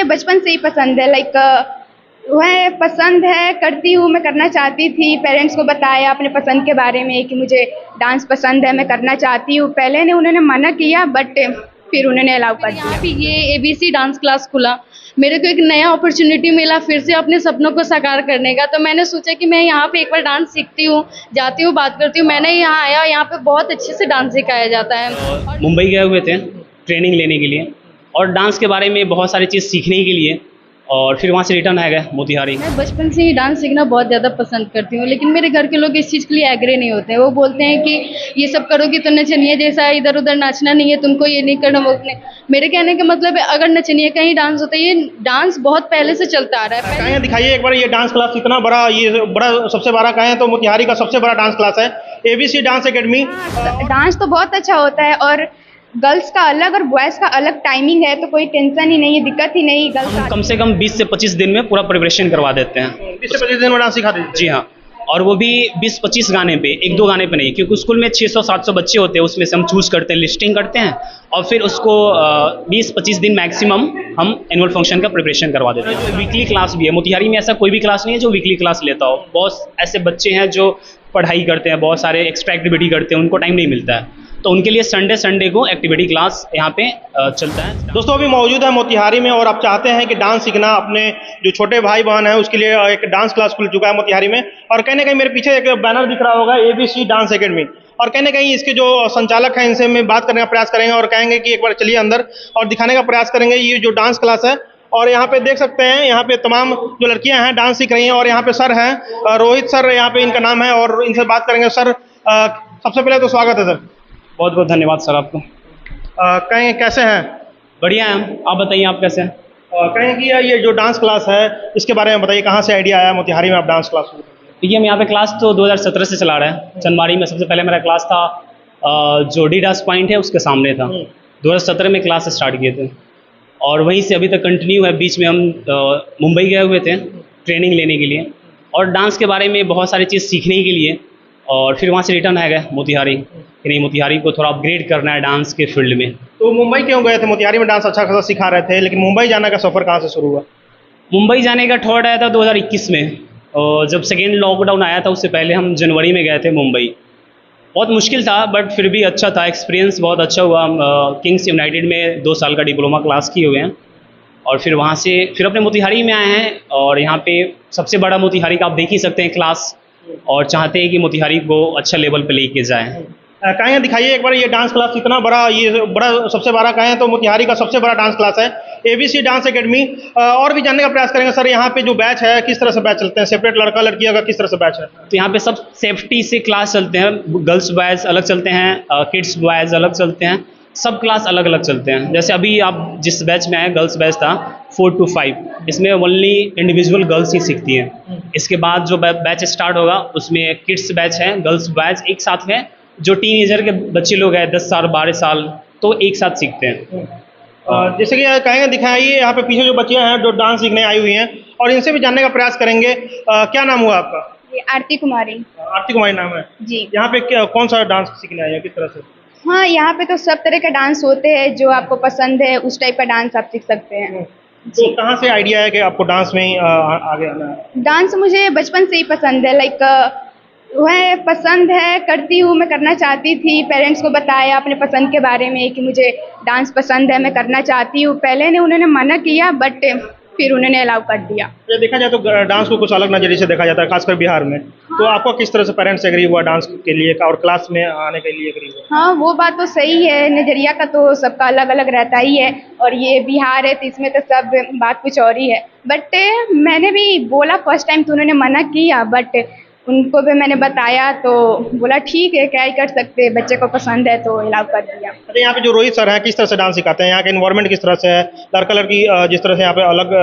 बचपन से ही पसंद है। वह पसंद है, करती हूँ, मैं करना चाहती थी। पेरेंट्स को बताया अपने पसंद के बारे में कि मुझे डांस पसंद है, मैं करना चाहती हूँ। पहले उन्होंने मना किया, बट फिर उन्होंने अलाउ कर यहाँ दिया। पे ये एबीसी डांस क्लास खुला, मेरे को एक नया अपॉर्चुनिटी मिला फिर से अपने सपनों को साकार करने का। तो मैंने सोचा कि मैं यहाँ पे एक बार डांस सीखती हूँ, जाती हूँ, बात करती हूँ। मैंने यहाँ आया, यहाँ पे बहुत अच्छे से डांस सिखाया जाता है। और मुंबई गए हुए थे ट्रेनिंग लेने के लिए और डांस के बारे में बहुत सारी चीज़ सीखने के लिए, और फिर वहाँ से रिटर्न आ गए मोतिहारी। मैं बचपन से ही डांस सीखना बहुत ज़्यादा पसंद करती हूँ, लेकिन मेरे घर के लोग इस चीज़ के लिए एग्री नहीं होते हैं। वो बोलते हैं कि ये सब करोगी तो नचनिया जैसा इधर उधर नाचना नहीं है, तुमको ये नहीं करना वो नहीं। मेरे कहने का मतलब है, अगर नचनिया का ही डांस होता है, ये डांस बहुत पहले से चलता आ रहा है। कहें दिखाइए एक बार ये डांस क्लास इतना बड़ा, ये बड़ा सबसे बड़ा कहें तो मोतिहारी का सबसे बड़ा डांस क्लास है, एबीसी डांस एकेडमी। डांस तो बहुत अच्छा होता है, और गर्ल्स का अलग और बॉयज़ का अलग टाइमिंग है, तो कोई टेंशन ही नहीं है, दिक्कत ही नहीं। हम कम से कम 20 से 25 दिन में पूरा प्रिपरेशन करवा देते हैं। 20 से 25 दिन में डांस सिखा दीजिए। जी हाँ, और वो भी 20-25 गाने पे, एक दो गाने पे नहीं, क्योंकि स्कूल में 600-700 बच्चे होते हैं, उसमें से हम चूज़ करते हैं, लिस्टिंग करते हैं, और फिर उसको 20-25 दिन मैक्सिमम हम एनुअल फंक्शन का प्रिपरेशन करवा देते हैं। वीकली क्लास भी है मोतिहारी में, ऐसा कोई भी क्लास नहीं है जो वीकली क्लास लेता हो। बहुत ऐसे बच्चे हैं जो पढ़ाई करते हैं, बहुत सारे एक्स्ट्रा एक्टिविटी करते हैं, उनको टाइम नहीं मिलता है, तो उनके लिए संडे को एक्टिविटी क्लास यहाँ पे चलता है। दोस्तों अभी मौजूद है मोतिहारी में, और आप चाहते हैं कि डांस सीखना, अपने जो छोटे भाई बहन हैं उसके लिए एक डांस क्लास खुल चुका है मोतिहारी में। और कहीं ना कहीं मेरे पीछे एक बैनर दिख रहा होगा, एबीसी डांस एकेडमी। और कहीं ना कहीं इसके जो संचालक हैं इनसे मैं बात करने का प्रयास करेंगे और कहेंगे कि एक बार चलिए अंदर और दिखाने का प्रयास करेंगे ये जो डांस क्लास है। और यहाँ पे देख सकते हैं, यहाँ पे तमाम जो लड़कियां हैं डांस सीख रही हैं, और यहाँ पे सर हैं, रोहित सर यहाँ पे इनका नाम है, और इनसे बात करेंगे। सर सबसे पहले तो स्वागत है सर। बहुत बहुत धन्यवाद सर आपको। कहें कैसे हैं? बढ़िया है, आप बताइए आप कैसे हैं? कहें कि ये जो डांस क्लास है इसके बारे में बताइए, कहाँ से आइडिया आया मोतिहारी में आप डांस क्लास शुरू करते हैं? देखिए, हम यहाँ पे क्लास तो 2017 से चला रहे हैं। चंदमारी में सबसे पहले मेरा क्लास था, जो डीडास पॉइंट है उसके सामने था। 2017 में क्लास स्टार्ट किए थे, और वहीं से अभी तक कंटिन्यू है। बीच में हम मुंबई गए हुए थे ट्रेनिंग लेने के लिए, और डांस के बारे में बहुत सारी चीज़ सीखने के लिए, और फिर वहाँ से रिटर्न आ गए मोतिहारी कि नहीं, मोतिहारी को थोड़ा अपग्रेड करना है डांस के फील्ड में। तो मुंबई क्यों गए थे? मोतिहारी में डांस अच्छा खासा सिखा रहे थे, लेकिन मुंबई जाने का सफ़र कहाँ से शुरू हुआ? मुंबई जाने का थॉट आया था 2021 में, और जब सेकेंड लॉकडाउन आया था उससे पहले हम जनवरी में गए थे मुंबई। बहुत मुश्किल था, बट फिर भी अच्छा था, एक्सपीरियंस बहुत अच्छा हुआ। हम किंग्स यूनाइटेड में 2 साल का डिप्लोमा क्लास किए हुए हैं, और फिर वहाँ से फिर अपने मोतिहारी में आए हैं। और यहाँ पे सबसे बड़ा मोतिहारी का आप देख ही सकते हैं क्लास, और चाहते हैं कि मोतिहारी को अच्छा लेवल पे लेके जाएं। कहें दिखाइए एक बार ये डांस क्लास इतना बड़ा, ये बड़ा सबसे बड़ा कहें तो मोतिहारी का सबसे बड़ा डांस क्लास है, एबीसी डांस एकेडमी। और भी जानने का प्रयास करेंगे सर, यहाँ पे जो बैच है किस तरह से बैच चलते हैं, सेपरेट लड़का लड़कियों का किस तरह से बैच है? तो यहाँ पे सब सेफ्टी से क्लास चलते हैं। गर्ल्स बॉयज़ अलग चलते हैं, किड्स बॉयज़ अलग चलते हैं, सब क्लास अलग अलग चलते हैं। जैसे अभी आप जिस बैच में आए, गर्ल्स बैच था 4 to 5, इसमें ओनली इंडिविजुअल गर्ल्स ही सीखती हैं। इसके बाद जो बैच स्टार्ट होगा उसमें किड्स बैच है, गर्ल्स बॉयज़ एक साथ में, जो टीनेजर के बच्चे लोग हैं 10 साल 12 साल, तो एक साथ सीखते हैं। जैसे कि कहेंगे दिखाइए यहाँ पे पीछे जो बच्चियाँ हैं जो डांस सीखने आई हुई हैं, और इनसे भी जानने का प्रयास करेंगे। क्या नाम हुआ आपका? ये आरती कुमारी। आरती कुमारी नाम है जी। यहाँ पे कौन सा डांस सीखने आई है, किस तरह से? हाँ, यहाँ पे तो सब तरह का डांस होते हैं, जो आपको पसंद है उस टाइप का डांस आप सीख सकते हैं। तो कहाँ से आइडिया है कि आपको डांस में ही आगे आना है? डांस मुझे बचपन से ही पसंद है। वह पसंद है, करती हूँ, मैं करना चाहती थी। पेरेंट्स को बताया अपने पसंद के बारे में कि मुझे डांस पसंद है, मैं करना चाहती हूँ। पहले उन्होंने मना किया, बट फिर उन्होंने अलाउ कर दिया। ये देखा जाए तो डांस को कुछ अलग नज़रिए से देखा जाता है, खासकर बिहार में। तो आपको किस तरह से पेरेंट्स एग्री हुआ डांस के लिए और क्लास में आने के लिए एग्री हुआ? हाँ, वो बात तो सही है, नज़रिया का तो सबका अलग अलग रहता ही है, और ये बिहार है तो इसमें तो सब बात कुछ और ही है। बट मैंने भी बोला फर्स्ट टाइम तो उन्होंने मना किया, बट उनको भी मैंने बताया तो बोला ठीक है, क्या ही कर सकते हैं, बच्चे को पसंद है तो अलाउ कर दिया। अच्छा, यहाँ पे जो रोहित सर हैं किस तरह से डांस सिखाते हैं? यहाँ का इन्वायरमेंट किस तरह से है? लड़का लड़की जिस तरह से यहाँ पे अलग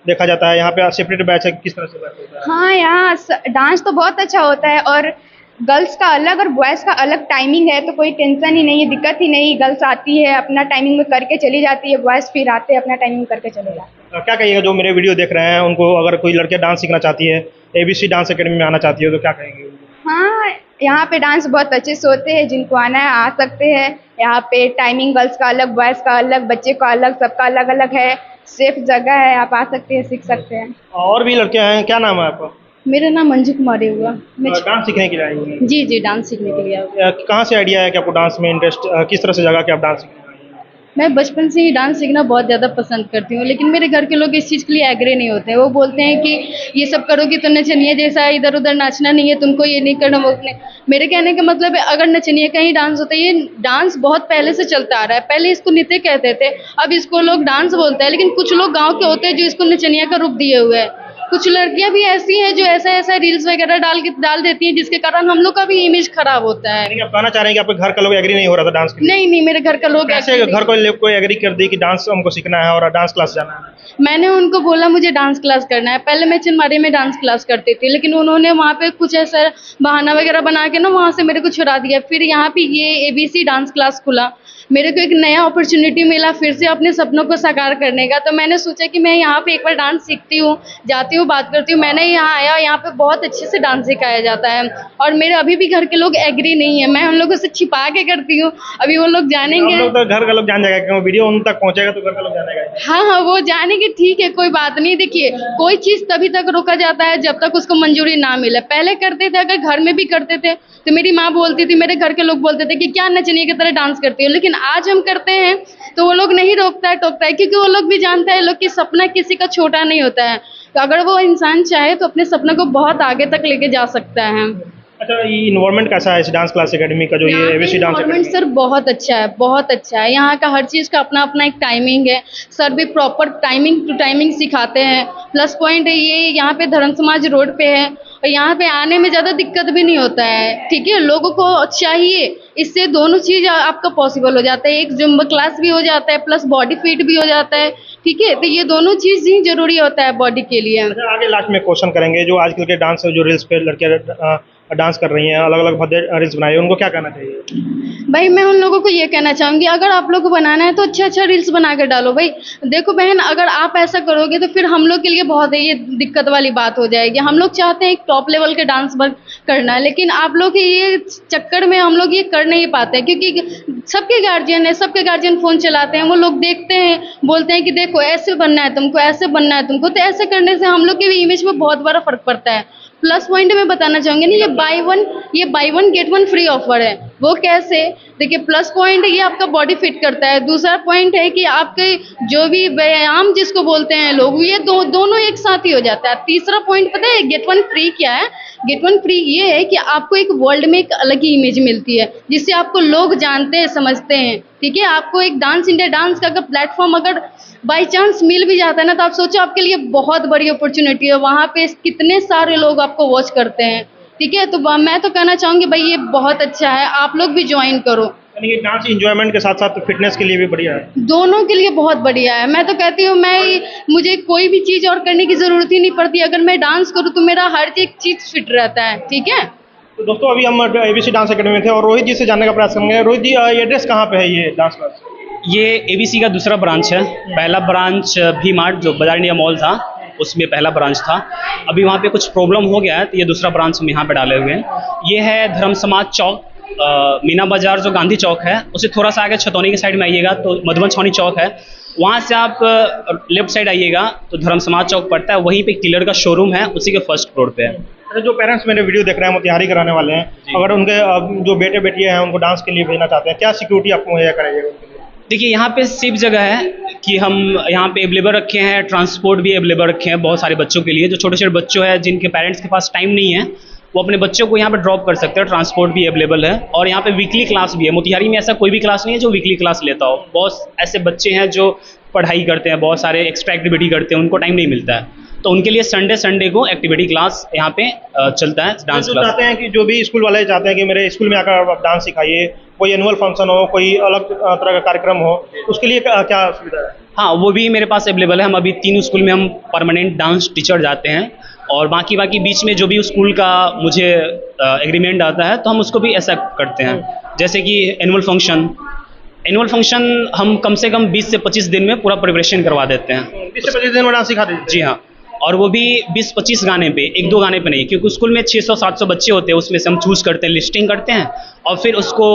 देखा जाता है, यहाँ पे सेपरेट बैच है, किस तरह से बैच होता है? हाँ, यहाँ डांस तो बहुत अच्छा होता है, और गर्ल्स का अलग और बॉयज़ का अलग टाइमिंग है, तो कोई टेंशन ही नहीं है, दिक्कत ही नहीं। गर्ल्स आती है अपना टाइमिंग में करके चली जाती है, बॉयज़ फिर आते हैं अपना टाइमिंग करके चले जाते हैं। क्या कहिएगा जो मेरे वीडियो देख रहे हैं उनको, अगर कोई लड़कियाँ डांस सीखना चाहती है, एबीसी डांस एकेडमी में आना चाहती है, तो क्या कहेंगे? हाँ, यहाँ पे डांस बहुत अच्छे से होते हैं, जिनको आना है आ सकते हैं। यहाँ पे टाइमिंग गर्ल्स का अलग, बॉयज़ का अलग, बच्चे का अलग, सबका अलग अलग है। सेफ जगह है, आप आ सकते हैं, सीख सकते हैं। और भी लड़कियां हैं, क्या नाम है आपका? मेरा नाम मंजू कुमारी हुआ। मैं डांस सीखने के लिए आई हैं। जी जी डांस सीखने के लिए आई हूँ। कहाँ से आइडिया है कि आपको डांस में इंटरेस्ट, किस तरह से जगह कि आप डांस सीखने आई हैं? मैं बचपन से ही डांस सीखना बहुत ज़्यादा पसंद करती हूँ, लेकिन मेरे घर के लोग इस चीज़ के लिए एग्री नहीं होते हैं। वो बोलते हैं कि ये सब करोगी तो नचनिया जैसा इधर उधर नाचना नहीं है तुमको, ये नहीं करना वो नहीं। मेरे कहने का मतलब है, अगर नचनिया का ही डांस होता है, ये डांस बहुत पहले से चलता आ रहा है। पहले इसको नृत्य कहते थे, अब इसको लोग डांस बोलते हैं। लेकिन कुछ लोग गाँव के होते हैं जो इसको नचनिया का रूप दिए हुए हैं। कुछ लड़कियां भी ऐसी हैं जो ऐसा ऐसा रील्स वगैरह डाल देती हैं, जिसके कारण हम लोग का भी इमेज खराब होता है। यानी कि आप कहना चाह रहे हैं कि आपके घर का लोग एग्री नहीं हो रहा था डांस के लिए? नहीं नहीं, मेरे घर का लोग कैसे agree नहीं। घर को लोग कोई एग्री कर दी कि डांस हमको सीखना है और डांस क्लास जाना है? मैंने उनको बोला मुझे डांस क्लास करना है। पहले मैं चिनमारी में डांस क्लास करती थी, लेकिन उन्होंने वहाँ पे कुछ ऐसा बहाना वगैरह बना के ना वहाँ से मेरे को छुड़ा दिया। फिर यहाँ पे ये ABC डांस क्लास खुला, मेरे को एक नया अपॉर्चुनिटी मिला फिर से अपने सपनों को साकार करने का। तो मैंने सोचा कि मैं यहाँ पे एक बार डांस सीखती हूँ, जाती हूँ, बात करती हूँ। मैंने यहाँ आया, यहाँ पे बहुत अच्छे से डांस सिखाया जाता है। और मेरे अभी भी घर के लोग एग्री नहीं है, मैं उन लोगों से छिपा के करती हूँ। अभी वो लोग जानेंगे। हम लोग तो घर का लोग जान जाएगा, क्योंकि वीडियो उन तक पहुंचेगा तो घर का लोग जानेगा। हाँ हाँ, वो जानेंगे, ठीक है, कोई बात नहीं। देखिए, कोई चीज़ तभी तक रोका जाता है जब तक उसको मंजूरी ना मिले। पहले करते थे, अगर घर में भी करते थे तो मेरी माँ बोलती थी, मेरे घर के लोग बोलते थे कि क्या नचनिया की तरह डांस करती हो। लेकिन आज हम करते हैं तो वो लोग नहीं रोकता है, टोकता है, क्योंकि वो लोग भी जानते हैं लोग कि सपना किसी का छोटा नहीं होता है। तो अगर वो इंसान चाहे तो अपने सपने को बहुत आगे तक लेके जा सकता है। अच्छा, ये इन्वायरमेंट कैसा है इस डांस क्लास एकेडमी का, जो ये ABC dance environment academy? Sir बहुत अच्छा है, बहुत अच्छा है। यहाँ का हर चीज़ का अपना अपना एक टाइमिंग है। सर भी प्रॉपर टाइमिंग टू टाइमिंग सिखाते हैं। प्लस पॉइंट है ये, यहाँ पे धर्म समाज रोड पे है और यहाँ पे आने में ज़्यादा दिक्कत भी नहीं होता है। ठीक है, लोगों को चाहिए, इससे दोनों चीज़ आपका पॉसिबल हो जाता है। एक जुम्बा क्लास भी हो जाता है, प्लस बॉडी फिट भी हो जाता है। ठीक है, तो ये दोनों चीज़ ही जरूरी होता है बॉडी के लिए। अच्छा, आगे लास्ट में क्वेश्चन करेंगे, जो आजकल के डांस जो रील्स पे लड़कियां डांस कर रही हैं, अलग अलग भद्दे रील्स बनाई, उनको क्या कहना चाहिए? भाई मैं उन लोगों को ये कहना चाहूँगी, अगर आप लोग को बनाना है तो अच्छा अच्छा रील्स बना कर डालो। भाई देखो बहन, अगर आप ऐसा करोगे तो फिर हम लोग के लिए बहुत है ये दिक्कत वाली बात हो जाएगी। हम लोग चाहते हैं एक टॉप लेवल के डांस करना, लेकिन आप लोग के ये चक्कर में हम लोग ये कर नहीं पाते हैं, क्योंकि सबके गार्जियन है, सबके गार्जियन फ़ोन चलाते हैं, वो लोग देखते हैं, बोलते हैं कि देखो ऐसे बनना है तुमको, ऐसे बनना है तुमको। तो ऐसे करने से हम लोग के भी इमेज में बहुत बड़ा फ़र्क पड़ता है। प्लस पॉइंट में बताना चाहूँगी ना, ये by one get one free offer है। वो कैसे? देखिए, प्लस पॉइंट है ये आपका बॉडी फिट करता है। दूसरा पॉइंट है कि आपके जो भी व्यायाम जिसको बोलते हैं लोग, ये दोनों एक साथ ही हो जाता है। तीसरा पॉइंट पता है गेट वन फ्री क्या है? गेट वन फ्री ये है कि आपको एक वर्ल्ड में एक अलग ही इमेज मिलती है, जिससे आपको लोग जानते हैं, समझते हैं। ठीक है, आपको एक डांस इंडिया डांस का प्लेटफॉर्म अगर बाई चांस मिल भी जाता है ना, तो आप सोचो आपके लिए बहुत बड़ी अपॉर्चुनिटी है। वहाँ पे कितने सारे लोग आपको वॉच करते हैं। ठीक है, तो मैं तो कहना चाहूँगी भाई ये बहुत अच्छा है, आप लोग भी ज्वाइन करो। यानी कि डांस इंजॉयमेंट के साथ साथ फिटनेस के लिए भी बढ़िया है। दोनों के लिए बहुत बढ़िया है। मैं तो कहती हूँ मुझे कोई भी चीज़ और करने की ज़रूरत ही नहीं पड़ती। अगर मैं डांस करूँ तो मेरा हर एक चीज़ फिट रहता है। ठीक है, तो दोस्तों, अभी हम ABC डांस एकेडमी में थे और रोहित जी से जानने का प्रयास करेंगे। रोहित जी, ये एड्रेस कहाँ पे है ये डांस क्लास? ये ABC का दूसरा ब्रांच है। पहला ब्रांच भी मार्ट जो बाजार इंडिया मॉल था उसमें पहला ब्रांच था। अभी वहाँ पे कुछ प्रॉब्लम हो गया है तो ये दूसरा ब्रांच हम यहाँ पे डाले हुए हैं। ये है धर्म समाज चौक, मीना बाजार जो गांधी चौक है उससे थोड़ा सा आगे छतौनी के साइड में आइएगा तो मधुबन छावनी चौक है। वहाँ से आप लेफ्ट साइड आइएगा तो धर्म समाज चौक पड़ता है, वहीं पे टिलर का शोरूम है, उसी के फर्स्ट फ्लोर पे है। जो पेरेंट्स मेरे वीडियो देख रहे हैं, मोतिहारी कराने वाले हैं, अगर उनके जो बेटे बेटियां हैं उनको डांस के लिए भेजना चाहते हैं, क्या सिक्योरिटी आप मुहैया कराइएगा उनके लिए? देखिए, यहाँ पे सेफ जगह है कि हम यहाँ पे अवेलेबल रखे हैं, ट्रांसपोर्ट भी अवेलेबल रखे हैं बहुत सारे बच्चों के लिए। जो छोटे छोटे बच्चों हैं जिनके पेरेंट्स के पास टाइम नहीं है, वो अपने बच्चों को यहाँ पे ड्रॉप कर सकते हैं। ट्रांसपोर्ट भी अवेलेबल है और यहाँ पे वीकली क्लास भी है। मोतिहारी में ऐसा कोई भी क्लास नहीं है जो वीकली क्लास लेता हो। बहुत ऐसे बच्चे हैं जो पढ़ाई करते हैं, बहुत सारे एक्स्ट्रा एक्टिविटी करते हैं, उनको टाइम नहीं मिलता है, तो उनके लिए संडे को एक्टिविटी क्लास यहाँ पे चलता है, डांस क्लास। चाहते हैं कि जो भी स्कूल वाले चाहते हैं कि मेरे स्कूल में आकर आप डांस सिखाइए, कोई एनुअल फंक्शन हो, कोई अलग तरह का कार्यक्रम हो, उसके लिए क्या सुविधा है? हाँ, वो भी मेरे पास अवेलेबल है। हम अभी 3 स्कूल में हम परमानेंट डांस टीचर जाते हैं और बाकी बीच में जो भी स्कूल का मुझे एग्रीमेंट आता है तो हम उसको भी ऐसा करते हैं। जैसे कि एनुअल फंक्शन हम कम से कम 20 से 25 दिन में पूरा प्रिपरेशन करवा देते हैं। 20 से 25 दिन में डांस सिखा दीजिए? जी हाँ, और वो भी 20-25 गाने पे, एक दो गाने पे नहीं, क्योंकि स्कूल में 600-700 बच्चे होते हैं, उसमें से हम चूज़ करते हैं, लिस्टिंग करते हैं और फिर उसको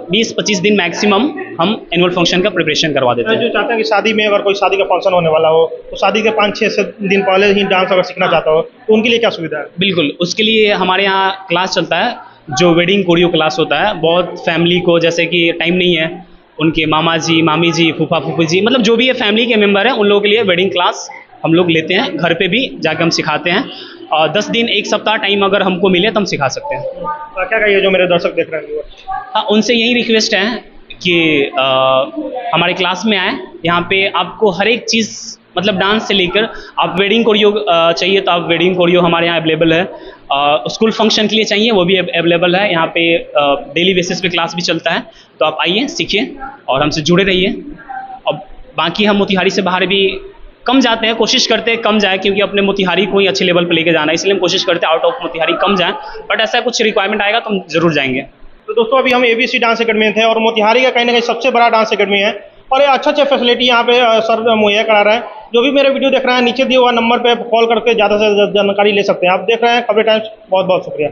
20-25 दिन मैक्सिमम हम एनुअल फंक्शन का प्रिपरेशन करवा देते हैं। जो चाहते हैं कि शादी में अगर कोई शादी का फंक्शन होने वाला हो तो शादी के 5-6 दिन पहले ही डांस अगर सीखना चाहता हो तो उनके लिए क्या सुविधा है? बिल्कुल, उसके लिए हमारे यहाँ क्लास चलता है, जो वेडिंग कोरियो क्लास होता है। बहुत फैमिली को जैसे कि टाइम नहीं है, उनके मामा जी, मामी जी, फूफा फूफी जी, मतलब जो भी है फैमिली के मेंबर हैं, उन लोगों के लिए वेडिंग क्लास हम लोग लेते हैं, घर पे भी जाके हम सिखाते हैं। और 10 दिन 1 सप्ताह टाइम अगर हमको मिले तो हम सिखा सकते हैं। तो क्या कहिए जो मेरे दर्शक देख रहे हैं? हाँ, उनसे यही रिक्वेस्ट है कि हमारे क्लास में आए। यहाँ पे आपको हर एक चीज़, मतलब डांस से लेकर आप वेडिंग कोरियो चाहिए तो आप वेडिंग कोरियो हमारे यहाँ अवेलेबल है। स्कूल फंक्शन के लिए चाहिए वो भी अवेलेबल है। यहाँ पे डेली बेसिस पे क्लास भी चलता है, तो आप आइए, सीखिए और हमसे जुड़े रहिए। और बाकी हम मोतिहारी से बाहर भी कम जाते हैं, कोशिश करते हैं कम जाए, क्योंकि अपने मोतिहारी को ही अच्छे लेवल पर लेके जाना है, इसलिए हम कोशिश करते हैं आउट ऑफ मोतिहारी कम जाएं। बट ऐसा कुछ रिक्वायरमेंट आएगा तो हम जरूर जाएंगे। तो दोस्तों अभी हम ABC डांस अकेडमी में थे और मोतिहारी का कहीं ना कहीं सबसे बड़ा डांस अकेडमी है और ये अच्छे फैसिलिटी यहाँ पे सर मुहैया करा रहे हैं। जो भी मेरे वीडियो देख रहे हैं नीचे दिए हुआ नंबर पे कॉल करके ज़्यादा से ज़्यादा जानकारी ले सकते हैं। आप देख रहे हैं खबरें टाइम्स, बहुत बहुत शुक्रिया।